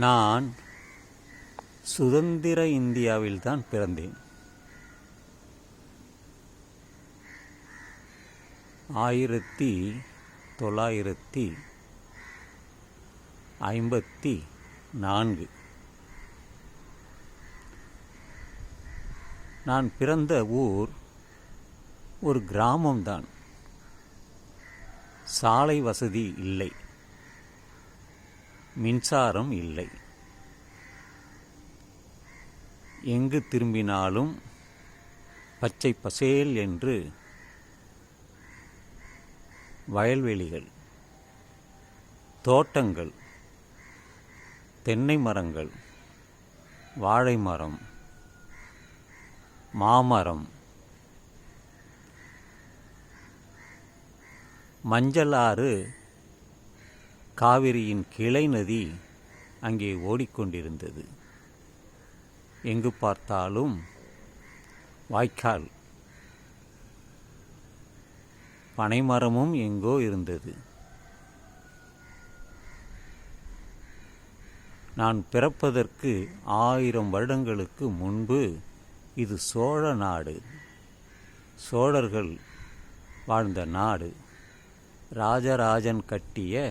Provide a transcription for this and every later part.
நான் சுதந்திர இந்தியாவில்தான் பிறந்தேன். 1954. நான் பிறந்த ஊர் ஒரு கிராமம்தான். சாலை வசதி இல்லை, மின்சாரம் இல்லை. எங்கு திரும்பினாலும் பச்சை பசேல் என்று வயல்வெளிகள், தோட்டங்கள், தென்னை மரங்கள், வாழை மரம், மாமரம், மஞ்சள் ஆறு, காவிரியின் கிளை நதி அங்கே ஓடிக்கொண்டிருந்தது. எங்கு பார்த்தாலும் வாய்க்கால், பனைமரமும் எங்கோ இருந்தது. நான் பிறப்பதற்கு 1000 வருடங்களுக்கு முன்பு இது சோழ நாடு, சோழர்கள் வாழ்ந்த நாடு. ராஜராஜன் கட்டிய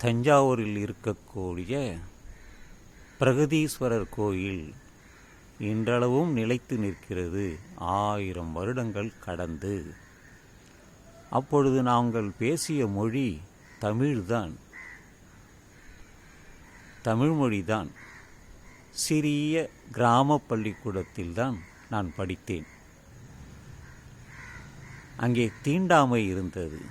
தஞ்சாவூரில் இருக்கக்கூடிய பிரகதீஸ்வரர் கோயில் இன்றளவும் நிலைத்து நிற்கிறது 1000 வருடங்கள் கடந்து. அப்பொழுது நாங்கள் பேசிய மொழி தமிழ்தான், தமிழ்மொழிதான். சிறிய கிராம பள்ளிக்கூடத்தில்தான் நான் படித்தேன். அங்கே தீண்டாமை இருந்தது.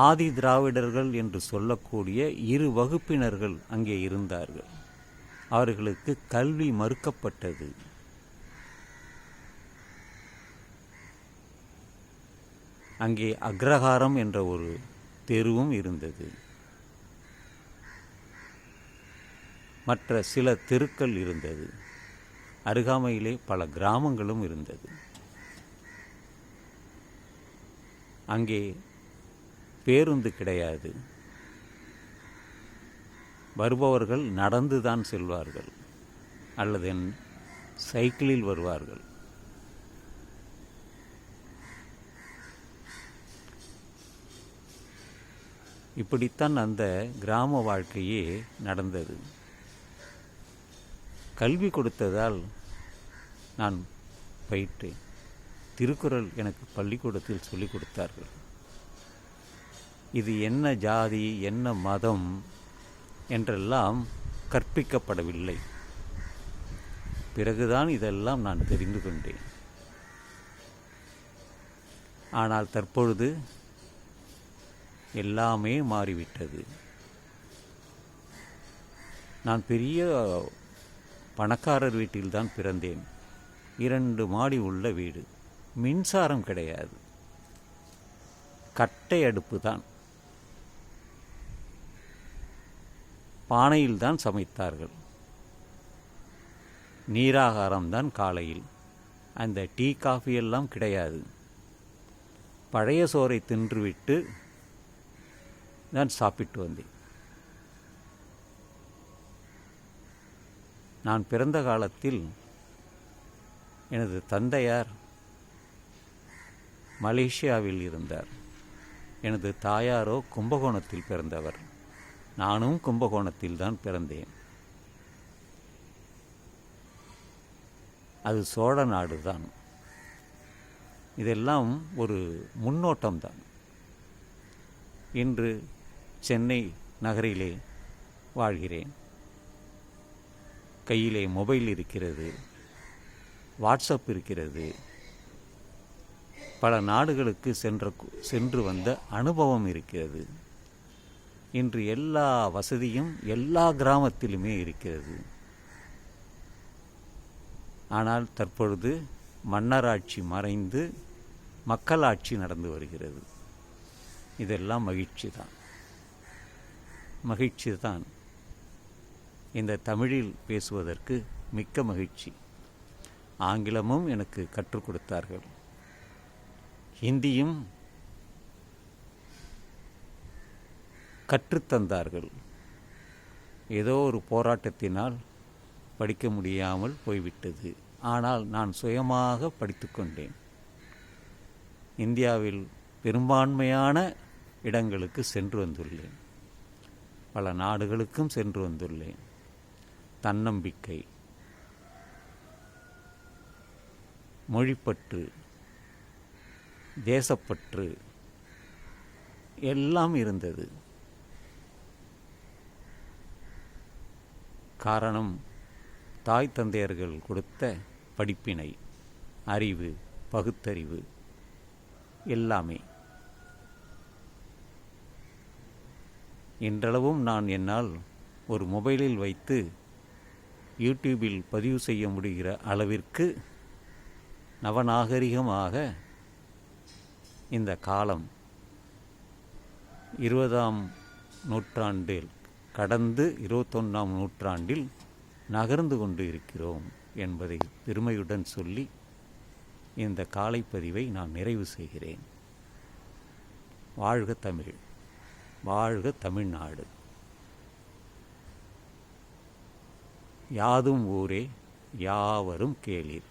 ஆதி திராவிடர்கள் என்று சொல்லக்கூடிய 2 வகுப்பினர்கள் அங்கே இருந்தார்கள். அவர்களுக்கு கல்வி மறுக்கப்பட்டது. அங்கே அக்ரஹாரம் என்ற ஒரு தெருவும் இருந்தது. மற்ற சில தெருக்கள் இருந்தது. அருகாமையிலே பல கிராமங்களும் இருந்தது. அங்கே பேருந்து கிடையாது. வருபவர்கள் நடந்துதான் செல்வார்கள் அல்லது சைக்கிளில் வருவார்கள். இப்படித்தான் அந்த கிராம வாழ்க்கையே நடந்தது. கல்வி கொடுத்ததால் நான் பயிற்றேன். திருக்குறள் எனக்கு பள்ளிக்கூடத்தில் சொல்லிக் கொடுத்தார்கள். இது என்ன ஜாதி, என்ன மதம் என்றெல்லாம் கற்பிக்கப்படவில்லை. பிறகுதான் இதெல்லாம் நான் தெரிந்து கொண்டேன். ஆனால் தற்பொழுது எல்லாமே மாறிவிட்டது. நான் பெரிய பணக்காரர் வீட்டில்தான் பிறந்தேன். 2 மாடி உள்ள வீடு. மின்சாரம் கிடையாது, கட்டை அடுப்பு தான். பானையில்தான் சமைத்தார்கள். நீராகாரம்தான் காலையில். அந்த டீ காஃபி எல்லாம் கிடையாது. பழைய சோறை தின்றுவிட்டு நான் சாப்பிட்டு வந்தேன். நான் பிறந்த காலத்தில் எனது தந்தையார் மலேசியாவில் இருந்தார். எனது தாயாரோ கும்பகோணத்தில் பிறந்தவர். நானும் கும்பகோணத்தில் தான் பிறந்தேன். அது சோழ நாடு தான். இதெல்லாம் ஒரு முன்னோட்டம்தான். இன்று சென்னை நகரிலே வாழ்கிறேன். கையிலே மொபைல் இருக்கிறது, வாட்ஸ்அப் இருக்கிறது. பல நாடுகளுக்கு சென்று வந்த அனுபவம் இருக்கிறது. இன்று எல்லா வசதியும் எல்லா கிராமத்திலுமே இருக்கிறது. ஆனால் தற்பொழுது மன்னராட்சி மறைந்து மக்களாட்சி நடந்து வருகிறது. இதெல்லாம் மகிழ்ச்சி தான், மகிழ்ச்சி தான். இந்த தமிழில் பேசுவதற்கு மிக்க மகிழ்ச்சி. ஆங்கிலமும் எனக்கு கற்றுக் கொடுத்தார்கள். ஹிந்தியும் கற்றுத்தந்தார்கள். ஏதோ ஒரு போராட்டத்தினால் படிக்க முடியாமல் போய்விட்டது. ஆனால் நான் சுயமாக படித்து கொண்டேன். இந்தியாவில் பெரும்பான்மையான இடங்களுக்கு சென்று வந்துள்ளேன். பல நாடுகளுக்கும் சென்று வந்துள்ளேன். தன்னம்பிக்கை, மொழிப்பற்று, தேசப்பற்று எல்லாம் இருந்தது. காரணம், தாய் தந்தையர்கள் கொடுத்த படிப்பினை, அறிவு, பகுத்தறிவு எல்லாமே. இன்றளவும் நான் என்னால் ஒரு மொபைலில் வைத்து யூடியூபில் பதிவு செய்ய முடிகிற அளவிற்கு நவநாகரிகமாக இந்த காலம் 20ஆம் நூற்றாண்டில் கடந்து 21ஆம் நூற்றாண்டில் நகர்ந்து கொண்டு இருக்கிறோம் என்பதை பெருமையுடன் சொல்லி இந்த காலைப்பதிவை நான் நிறைவு செய்கிறேன். வாழ்க தமிழ், வாழ்க தமிழ்நாடு. யாதும் ஊரே யாவரும் கேளீர்.